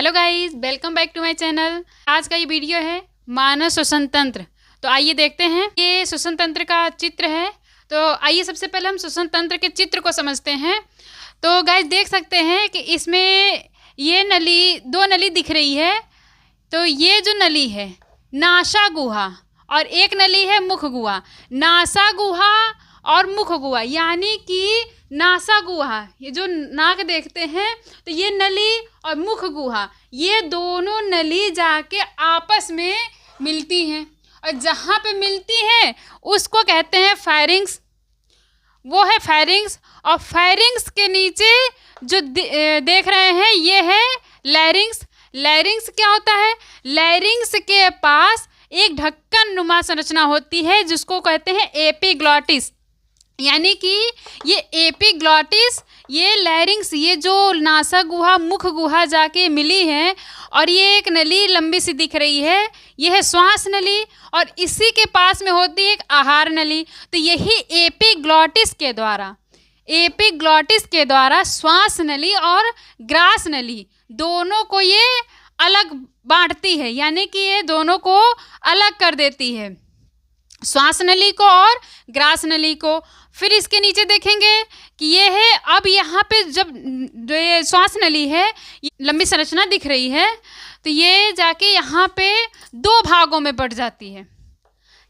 Hello guys, welcome back to my channel. आज का ये वीडियो है मानव श्वसन तंत्र। तो आइए देखते हैं, ये श्वसन तंत्र का चित्र है। तो आइए सबसे पहले हम श्वसन तंत्र के चित्र को समझते हैं। तो गाइस देख सकते हैं कि इसमें ये नली, दो नली दिख रही है। तो ये जो नली है नासा गुहा और एक नली है मुख गुहा। नासा गुहा और मुख गुहा यानी कि नासा गुहा, ये जो नाक देखते हैं तो ये नली और मुख गुहा, ये दोनों नली जाके आपस में मिलती हैं और जहाँ पे मिलती हैं उसको कहते हैं फायरिंग्स। वो है फायरिंग्स। और फायरिंग्स के नीचे जो देख रहे हैं ये है लैरिंग्स। लैरिंग्स क्या होता है? लैरिंग्स के पास एक ढक्कन नुमा संरचना होती है जिसको कहते हैं एपिग्लॉटिस। यानी कि ये एपिग्लॉटिस, ये लैरिंग्स, ये जो नासा गुहा मुख गुहा जाके मिली है और ये एक नली लंबी सी दिख रही है, ये है श्वास नली और इसी के पास में होती है एक आहार नली। तो यही एपिग्लॉटिस के द्वारा श्वास नली और ग्रास नली दोनों को ये अलग बांटती है, यानी कि ये दोनों को अलग कर देती है, श्वास नली को और ग्रास नली को। फिर इसके नीचे देखेंगे कि ये है, अब यहाँ पे जब जो ये श्वास नली है लंबी संरचना दिख रही है तो ये जाके यहाँ पे दो भागों में बढ़ जाती है।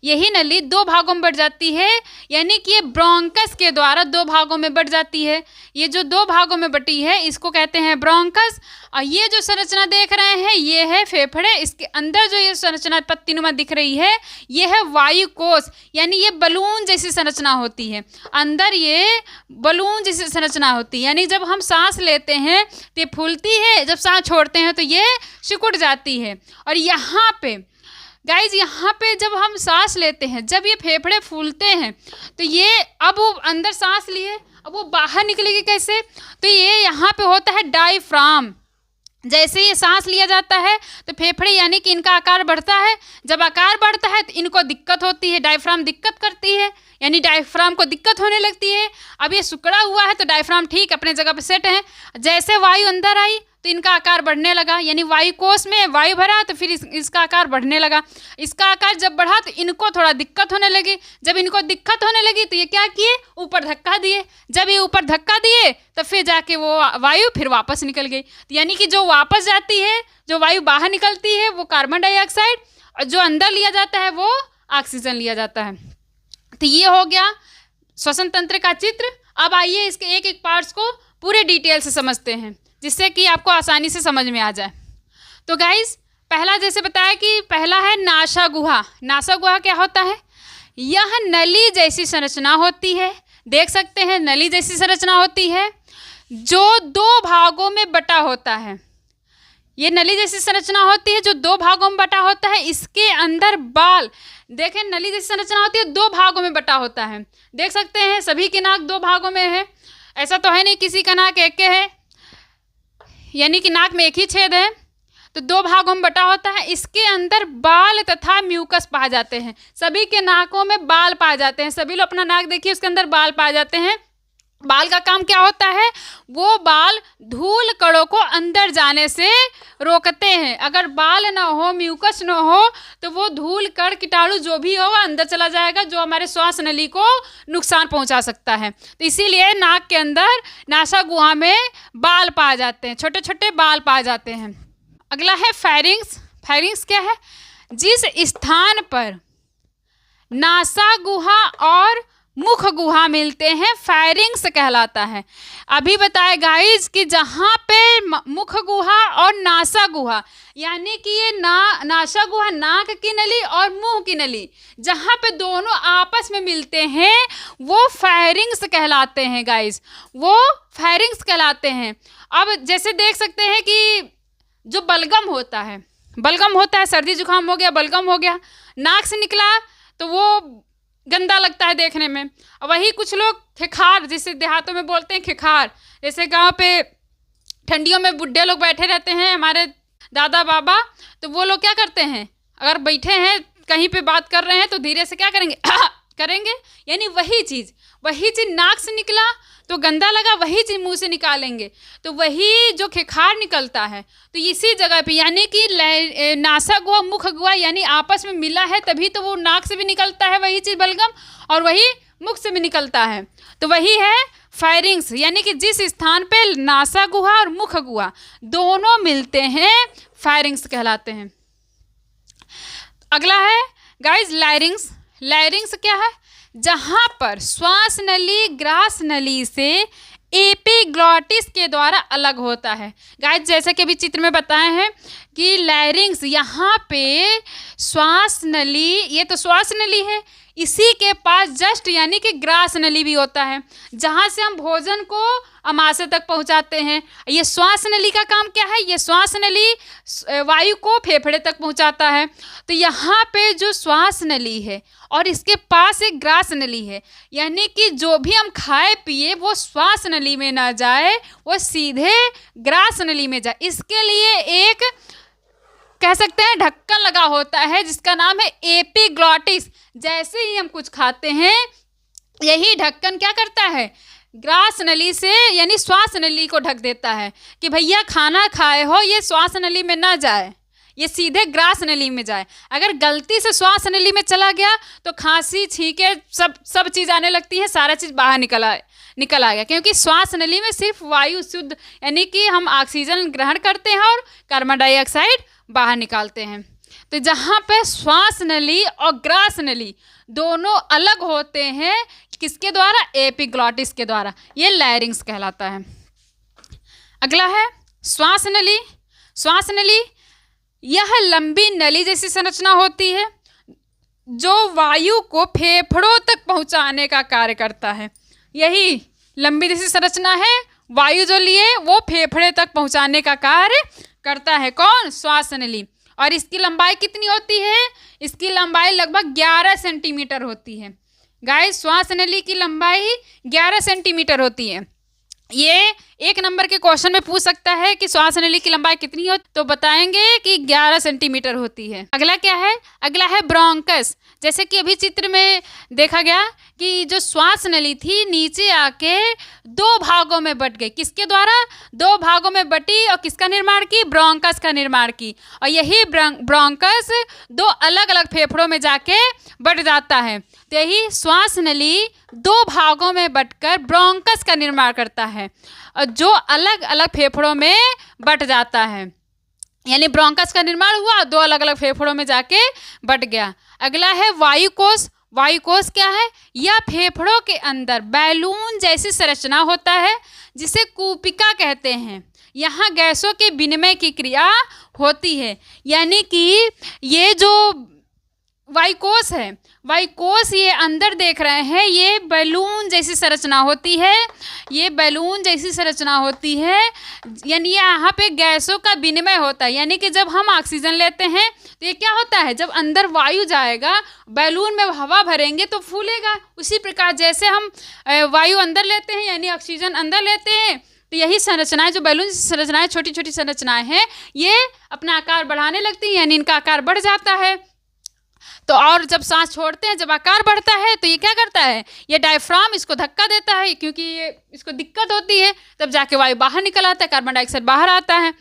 यही नली दो भागों में बढ़ जाती है, यानी कि ये ब्रोंकस के द्वारा दो भागों में बढ़ जाती है। ये जो दो भागों में बटी है इसको कहते हैं ब्रोंकस। और ये जो संरचना देख रहे हैं ये है फेफड़े। इसके अंदर जो ये संरचना पत्तीनुमा दिख रही है ये है वायु कोश, यानी ये बलून जैसी संरचना होती है। अंदर ये बलून जैसी संरचना होती है, यानी जब हम सांस लेते हैं तो ये फूलती है, जब सांस छोड़ते हैं तो ये सिकुड़ जाती है। और यहाँ पे गाइज, यहाँ पे जब हम सांस लेते हैं, जब ये फेफड़े फूलते हैं तो ये, अब वो अंदर सांस लिए, अब वो बाहर निकलेगी कैसे? तो ये यहाँ पे होता है डायफ्राम। जैसे ये सांस लिया जाता है तो फेफड़े यानी कि इनका आकार बढ़ता है। जब आकार बढ़ता है तो इनको दिक्कत होती है, डायफ्राम दिक्कत करती है, यानी डायफ्राम को दिक्कत होने लगती है। अब ये सिकुड़ा हुआ है तो डायफ्राम ठीक अपने जगह पे सेट है। जैसे वायु अंदर आई तो इनका आकार बढ़ने लगा, यानी वायु कोश में वायु भरा तो फिर इसका आकार बढ़ने लगा। इसका आकार जब बढ़ा तो इनको थोड़ा दिक्कत होने लगी। जब इनको दिक्कत होने लगी तो ये क्या किए? ऊपर धक्का दिए। जब ये ऊपर धक्का दिए तो फिर जाके वो वायु फिर वापस निकल गई। तो यानी कि जो वापस जाती है, जो वायु बाहर निकलती है वो कार्बन डाइऑक्साइड और जो अंदर लिया जाता है वो ऑक्सीजन लिया जाता है। तो ये हो गया श्वसन तंत्र का चित्र। अब आइए इसके एक एक पार्ट्स को पूरे डिटेल से समझते हैं जिससे कि आपको आसानी से समझ में आ जाए। तो गाइस, पहला जैसे बताया कि पहला है नासा गुहा। नासा गुहा क्या होता है? यह नली जैसी संरचना होती है, देख सकते हैं नली जैसी संरचना होती है जो दो भागों में बटा होता है। ये नली जैसी संरचना होती है जो दो भागों में बटा होता है। इसके अंदर बाल, देखें नली जैसी संरचना होती है, दो भागों में बटा होता है। देख सकते हैं सभी की नाक दो भागों में है, ऐसा तो है नहीं किसी का नाक एक है, यानी कि नाक में एक ही छेद है, तो दो भागों में बटा होता है। इसके अंदर बाल तथा म्यूकस पाए जाते हैं। सभी के नाकों में बाल पाए जाते हैं। सभी लोग अपना नाक देखिए, उसके अंदर बाल पाए जाते हैं। बाल का काम क्या होता है? वो बाल धूल कणों को अंदर जाने से रोकते हैं। अगर बाल ना हो, म्यूकस ना हो तो वो धूल कण कीटाणु जो भी हो अंदर चला जाएगा, जो हमारे श्वास नली को नुकसान पहुंचा सकता है। तो इसीलिए नाक के अंदर नासा गुहा में बाल पाए जाते हैं, छोटे छोटे बाल पाए जाते हैं। अगला है फायरिंग्स। फायरिंग्स क्या है? जिस स्थान पर नासा गुहा और मुख गुहा मिलते हैं फायरिंग्स कहलाता है। अभी बताए गाइज कि जहाँ पे मुख गुहा और नासा गुहा, यानी कि ये नासा गुहा नाक की नली और मुंह की नली, जहाँ पे दोनों आपस में मिलते हैं वो फायरिंग्स कहलाते हैं गाइज, वो फायरिंग्स कहलाते हैं। अब जैसे देख सकते हैं कि जो बलगम होता है, सर्दी जुकाम हो गया, बलगम हो गया, नाक से निकला तो वो गंदा लगता है देखने में। वही कुछ लोग खिखार, जिसे देहातों में बोलते हैं खिखार, जैसे गांव पे ठंडियों में बुढ़े लोग बैठे रहते हैं, हमारे दादा बाबा, तो वो लोग क्या करते हैं, अगर बैठे हैं कहीं पे बात कर रहे हैं तो धीरे से क्या करेंगे करेंगे, यानी वही चीज़ नाक से निकला तो गंदा लगा, वही चीज़ मुंह से निकालेंगे तो वही जो खेखार निकलता है। तो इसी जगह पे यानी कि नासा गुहा मुख गुहा यानी आपस में मिला है, तभी तो वो नाक से भी निकलता है वही चीज़ बलगम, और वही मुख से भी निकलता है। तो वही है फायरिंग्स, यानी कि जिस स्थान पे नासा गुहा और मुख गुहा दोनों मिलते हैं फायरिंग्स कहलाते हैं। अगला है गाइस लायरिंग्स। लायरिंग्स क्या है? जहाँ पर श्वास नली ग्रास नली से एपिग्लॉटिस के द्वारा अलग होता है। गाइस जैसा कि अभी चित्र में बताए हैं कि लायरिंग्स यहाँ पे श्वास नली, ये तो श्वास नली है, इसी के पास जस्ट यानी कि ग्रास नली भी होता है, जहाँ से हम भोजन को अमाशय तक पहुँचाते हैं। ये श्वास नली का काम क्या है? ये श्वास नली वायु को फेफड़े तक पहुँचाता है। तो यहाँ पे जो श्वास नली है और इसके पास एक ग्रास नली है, यानी कि जो भी हम खाए पिए वो श्वास नली में ना जाए, वो सीधे ग्रास नली में जाए। इसके लिए एक कह सकते हैं ढक्कन लगा होता है जिसका नाम है एपिग्लॉटिस। जैसे ही हम कुछ खाते हैं यही ढक्कन क्या करता है? ग्रास नली से यानी श्वास नली को ढक देता है कि भैया खाना खाए हो ये श्वास नली में ना जाए, ये सीधे ग्रास नली में जाए। अगर गलती से श्वास नली में चला गया तो खांसी छींके सब चीज़ आने लगती है, सारा चीज़ बाहर निकल आ गया, क्योंकि श्वास नली में सिर्फ वायु शुद्ध यानी कि हम ऑक्सीजन ग्रहण करते हैं और कार्बन डाइऑक्साइड बाहर निकालते हैं। तो जहाँ पे श्वास नली और ग्रास नली दोनों अलग होते हैं, किसके द्वारा? एपिग्लॉटिस के द्वारा। ये लायरिंग्स कहलाता है। अगला है श्वास नली। श्वास नली यह लंबी नली जैसी संरचना होती है जो वायु को फेफड़ों तक पहुंचाने का कार्य करता है। यही लंबी जैसी संरचना है, वायु जो लिए वो फेफड़े तक पहुंचाने का कार्य करता है। कौन? श्वास नली। और इसकी लंबाई कितनी होती है? इसकी लंबाई लगभग 11 सेंटीमीटर होती है। गाइस श्वास नली की लंबाई 11 सेंटीमीटर होती है। ये एक नंबर के क्वेश्चन में पूछ सकता है कि श्वास नली की लंबाई कितनी हो, तो बताएंगे कि 11 सेंटीमीटर होती है। अगला क्या है? अगला है ब्रोंकस। जैसे कि अभी चित्र में देखा गया कि जो श्वास नली थी नीचे आके 2 भागों में बट गई। किसके द्वारा? 2 भागों में बटी और किसका निर्माण की? ब्रोंकस का निर्माण की। और यही ब्रोंकस 2 अलग अलग फेफड़ों में जाके बट जाता है। तो यही श्वास नली 2 भागों में बटकर ब्रोंकस का निर्माण करता है, और जो अलग अलग फेफड़ों में बट जाता है, यानी ब्रोंकस का निर्माण हुआ 2 अलग अलग फेफड़ों में जाके बट गया। अगला है वायुकोश। वायुकोश क्या है? यह फेफड़ों के अंदर बैलून जैसी संरचना होता है जिसे कूपिका कहते हैं। यहाँ गैसों के विनिमय की क्रिया होती है, यानी कि ये जो वायुकोश है, वायुकोश ये अंदर देख रहे हैं, ये बैलून जैसी संरचना होती है। ये बैलून जैसी संरचना होती है, यानी यहाँ पे गैसों का विनिमय होता है। यानी कि जब हम ऑक्सीजन लेते हैं तो ये क्या होता है? जब अंदर वायु जाएगा, बैलून में हवा भरेंगे तो फूलेगा। उसी प्रकार जैसे हम वायु अंदर लेते हैं यानी ऑक्सीजन अंदर लेते हैं, तो यही संरचनाएं जो बैलून संरचनाएं छोटी छोटी संरचनाएं हैं, ये अपना आकार बढ़ाने लगती हैं, यानी इनका आकार बढ़ जाता है। तो और जब सांस छोड़ते हैं, जब आकार बढ़ता है तो ये क्या करता है? ये डायफ्राम इसको धक्का देता है, क्योंकि ये इसको दिक्कत होती है, तब जाके वायु बाहर निकल आता है, कार्बन डाइऑक्साइड बाहर आता है।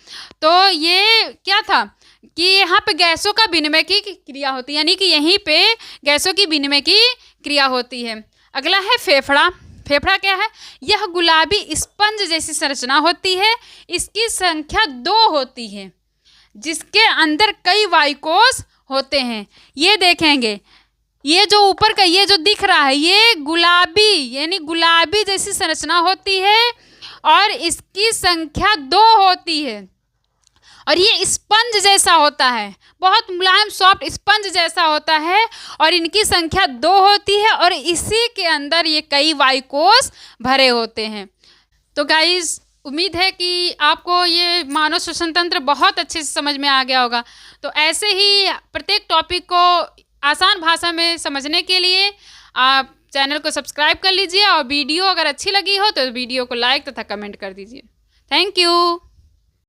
तो ये क्या था कि यहाँ पे गैसों का विनिमय की क्रिया होती है, यानी कि यहीं पे गैसों की विनिमय की क्रिया होती है। अगला है फेफड़ा। फेफड़ा क्या है? यह गुलाबी स्पंज जैसी संरचना होती है। इसकी संख्या 2 होती है, जिसके अंदर कई वायुकोश होते हैं। ये देखेंगे, ये जो ऊपर का ये जो दिख रहा है, ये गुलाबी यानी गुलाबी जैसी संरचना होती है और इसकी संख्या 2 होती है। और ये स्पंज जैसा होता है, बहुत मुलायम सॉफ्ट स्पंज जैसा होता है, और इनकी संख्या 2 होती है, और इसी के अंदर ये कई वायुकोश भरे होते हैं। तो गाइस उम्मीद है कि आपको ये मानव श्वसन तंत्र बहुत अच्छे से समझ में आ गया होगा। तो ऐसे ही प्रत्येक टॉपिक को आसान भाषा में समझने के लिए आप चैनल को सब्सक्राइब कर लीजिए, और वीडियो अगर अच्छी लगी हो तो वीडियो को लाइक तथा कमेंट कर दीजिए। Thank you.